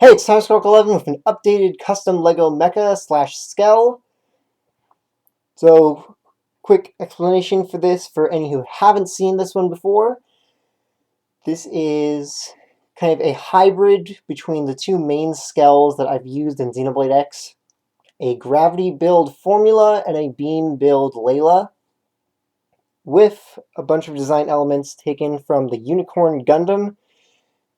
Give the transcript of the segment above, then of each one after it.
Hey, it's Timespark11 with an updated custom LEGO Mecha slash Skell. So, quick explanation for this for any who haven't seen this one before. This is kind of a hybrid between the two main Skells that I've used in Xenoblade X. A gravity build Formula and a beam build Layla, with a bunch of design elements taken from the Unicorn Gundam,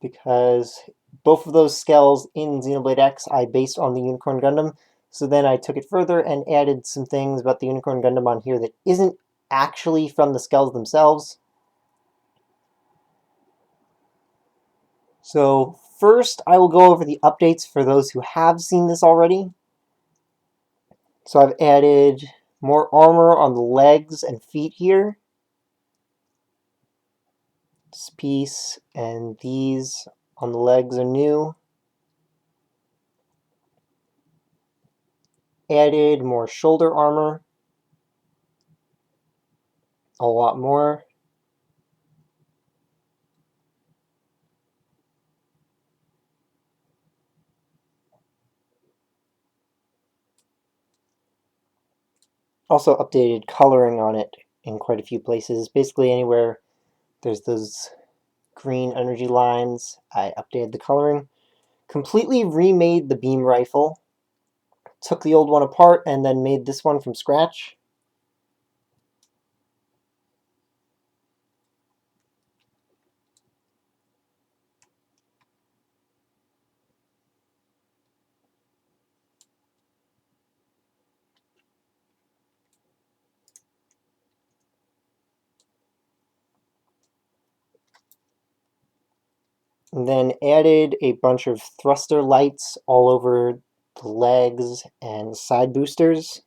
because both of those Skells in Xenoblade X I based on the Unicorn Gundam. So then I took it further and added some things about the Unicorn Gundam on here that isn't actually from the Skells themselves. So first I will go over the updates for those who have seen this already. So I've added more armor on the legs and feet here. This piece and these on the legs are new. Added more shoulder armor. A lot more. Also updated coloring on it in quite a few places. Basically anywhere there's those green energy lines, I updated the coloring. Completely remade the beam rifle. Took the old one apart and then made this one from scratch. And then added a bunch of thruster lights all over the legs and side boosters.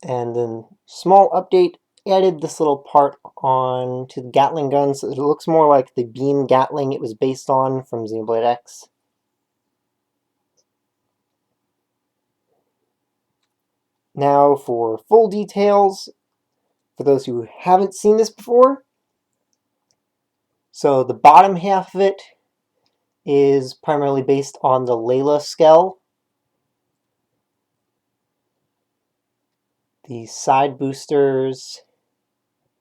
And then small update, added this little part on to the Gatling gun so that it looks more like the beam Gatling it was based on from Xenoblade X. Now for full details, for those who haven't seen this before. So the bottom half of it is primarily based on the Layla Skell. The side boosters,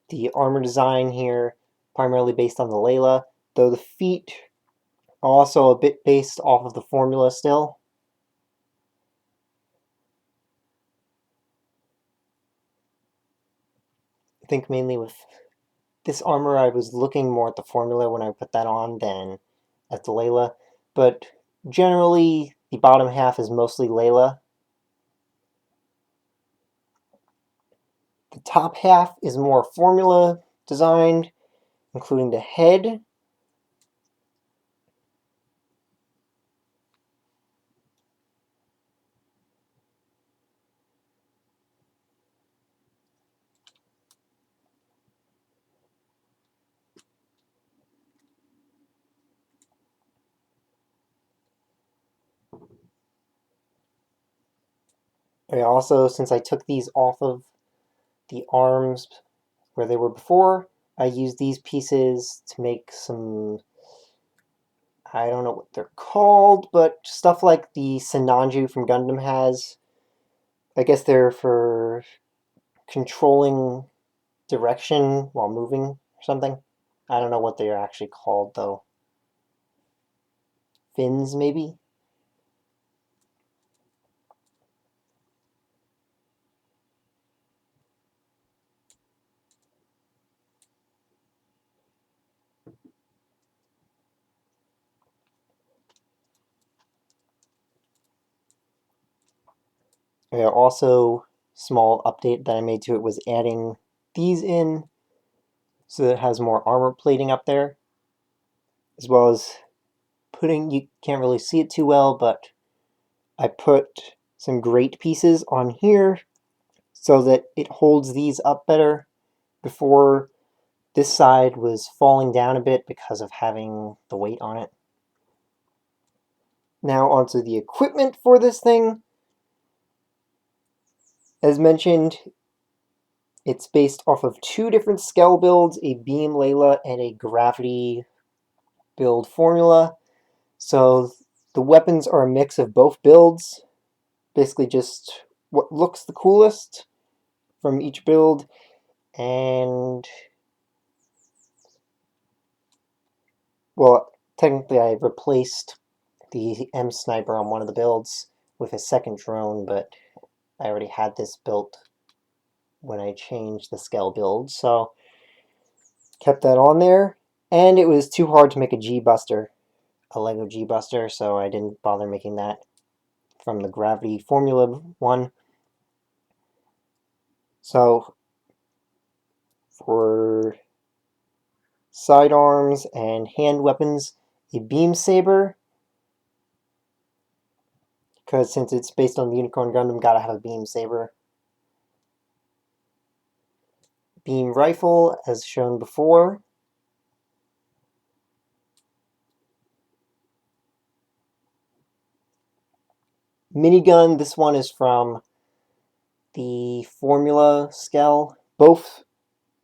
the armor design here, primarily based on the Layla, though the feet are also a bit based off of the formula still. I think mainly with this armor I was looking more at the formula when I put that on than at the Layla, but generally the bottom half is mostly Layla. The top half is more formula designed, including the head. I also, since I took these off of the arms where they were before, I used these pieces to make some, I don't know what they're called, but stuff like the Sinanju from Gundam has. I guess they're for controlling direction while moving or something. I don't know what they are actually called, though. Fins, maybe? Also, small update that I made to it was adding these in so that it has more armor plating up there, as well as putting, you can't really see it too well, but I put some grate pieces on here so that it holds these up better. Before, this side was falling down a bit because of having the weight on it. Now onto the equipment for this thing. As mentioned, it's based off of two different Skell builds, a Beam Layla and a Gravity build formula. So the weapons are a mix of both builds, basically just what looks the coolest from each build, and well, technically I replaced the M Sniper on one of the builds with a second drone, but I already had this built when I changed the Skell build, so kept that on there. And it was too hard to make a G-Buster, a Lego G-Buster, so I didn't bother making that from the Gravity Formula one. So for sidearms and hand weapons, a beam saber, because since it's based on the Unicorn Gundam, gotta have a beam saber. Beam rifle, as shown before. Minigun, this one is from the Formula Skell. Both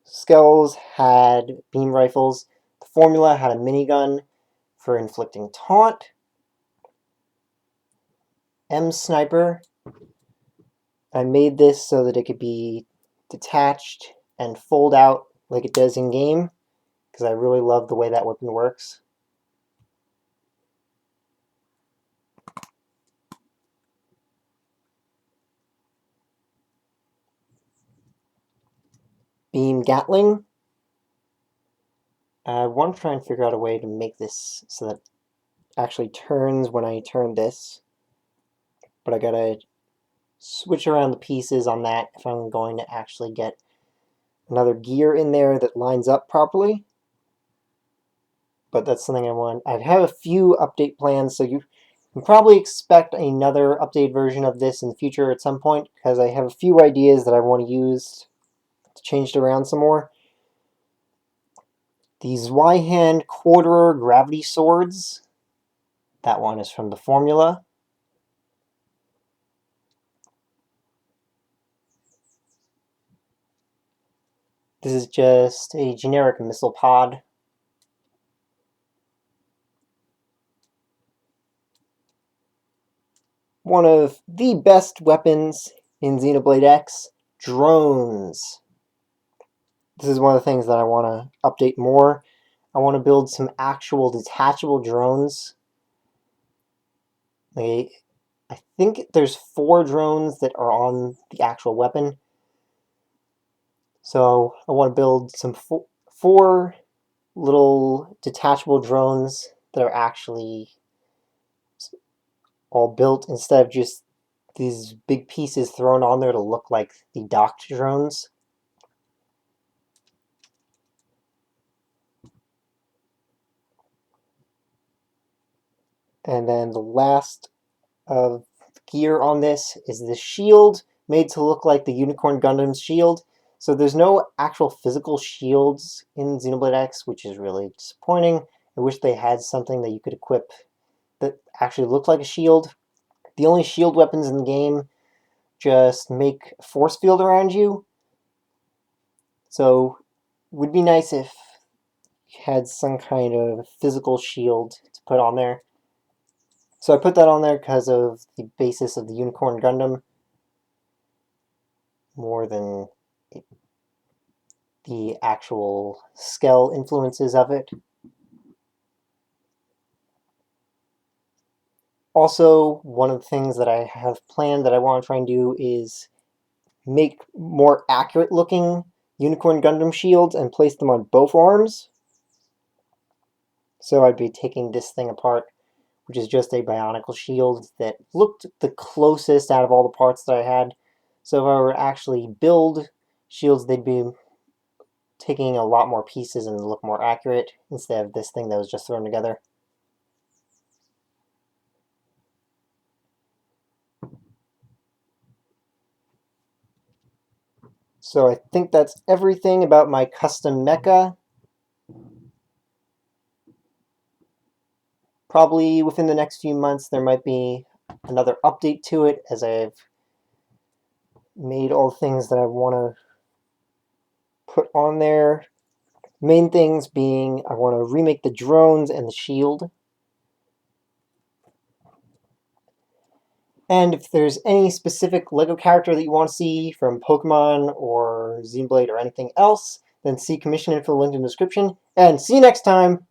Skells had beam rifles. The Formula had a minigun for inflicting taunt. M Sniper, I made this so that it could be detached and fold out like it does in game, because I really love the way that weapon works. Beam Gatling. I want to try and figure out a way to make this so that it actually turns when I turn this, but I gotta switch around the pieces on that if I'm going to actually get another gear in there that lines up properly. But that's something I want. I have a few update plans, so you can probably expect another updated version of this in the future at some point, because I have a few ideas that I want to use to change it around some more. These Y-hand quarterer gravity swords. That one is from the formula. This is just a generic missile pod. One of the best weapons in Xenoblade X, drones. This is one of the things that I want to update more. I want to build some actual detachable drones. I think there's 4 drones that are on the actual weapon. So I want to build some 4 little detachable drones that are actually all built instead of just these big pieces thrown on there to look like the docked drones. And then the last of gear on this is the shield, made to look like the Unicorn Gundam's shield. So there's no actual physical shields in Xenoblade X, which is really disappointing. I wish they had something that you could equip that actually looked like a shield. The only shield weapons in the game just make a force field around you. So it would be nice if you had some kind of physical shield to put on there. So I put that on there because of the basis of the Unicorn Gundam more than the actual Skell influences of it. Also, one of the things that I have planned that I want to try and do is make more accurate looking Unicorn Gundam shields and place them on both arms. So I'd be taking this thing apart, which is just a Bionicle shield that looked the closest out of all the parts that I had. So if I were to actually build shields, they'd be taking a lot more pieces and look more accurate instead of this thing that was just thrown together. So I think that's everything about my custom mecha. Probably within the next few months there might be another update to it, as I've made all the things that I want to put on there. Main things being I want to remake the drones and the shield. And if there's any specific LEGO character that you want to see from Pokemon or Xenoblade or anything else, then see commission info linked in the description. And see you next time!